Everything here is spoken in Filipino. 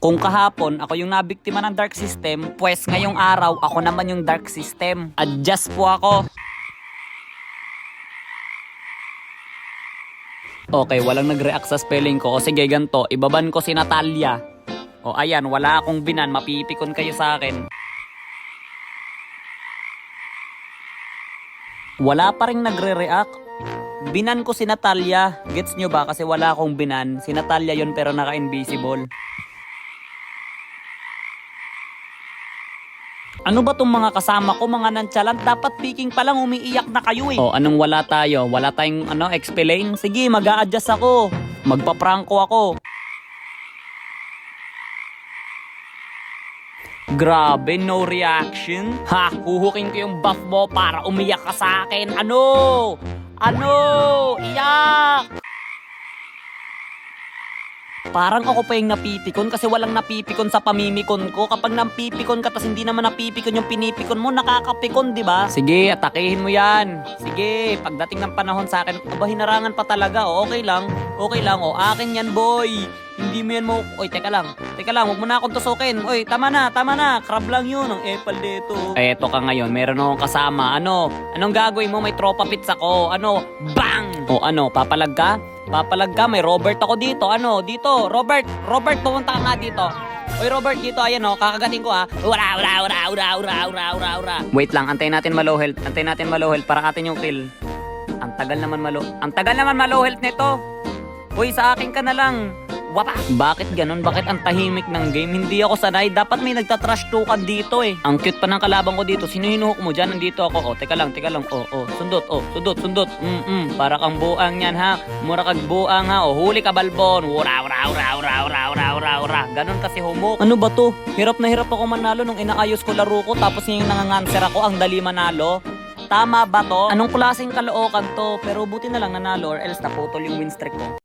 Kung kahapon ako yung nabiktima ng dark system, pues ngayong araw ako naman yung dark system. Adjust po ako. Okay, walang nag-react sa spelling ko. O sige, ganito, ibaban ko si Natalia. O ayan, wala akong binan, mapipikon kayo sa akin. Wala pa rin nagre-react. Binan ko si Natalia. Gets nyo ba? Kasi wala akong binan. Si Natalia yun pero naka-invisible. Ano ba tong mga kasama ko, mga nonchalant? Dapat picking pa lang, umiiyak na kayo eh. O, anong wala tayo? Wala tayong explain? Sige, mag-a-adjust ako. Magpa-pranko ako. Grabe, no reaction? Ha, huhuking ko yung buff mo para umiyak ka sa akin. Ano? Ano? Iyak! Parang ako pa yung napipikon kasi walang napipikon sa pamimikon ko. Kapag napipikon ka tas hindi naman napipikon yung pinipikon mo, nakakapikon, di ba? Sige, atakihin mo yan. Sige, pagdating ng panahon sa akin, aba, hinarangan pa talaga. O, okay lang. Okay lang. O, akin yan, boy. Hindi mo yan mo... Oy, teka lang. Teka lang, huwag mo na akong tusukin. Oy, tama na, tama na. Crab lang yun. Ang epal dito. Eh, eto ka ngayon. Meron akong kasama. Ano? Anong gagawin mo? May tropa pizza ko. Ano? Bang! O, ano? Papalag ka? Papalag ka, may Robert ako dito. Ano? Dito, Robert, pumunta ka nga dito. Oy, Robert, dito, ayan o, kakagating ko ha. Ura. Wait lang, antayin natin malo health. Antayin natin malo health para atin yung kill. Ang tagal naman malo health nito. Uy, sa akin ka na lang. Wapa! Bakit ganun? Bakit ang tahimik ng game? Hindi ako sanay. Dapat may nagtatrash talkan dito eh. Ang cute pa ng kalabang ko dito. Sino hinuhok mo dyan? Nandito ako. O, teka lang. O, sundot. Para kang buang yan ha. Mura kag buang ha. O, huli ka balbon. Ura. Ganun kasi humok. Ano ba to? Hirap na hirap ako manalo nung inaayos ko laro ko. Tapos yung nanganganser ako. Ang dali manalo. Tama ba to? Anong klaseng kalookan to? Pero buti na lang nanalo or else naputol yung win streak ko.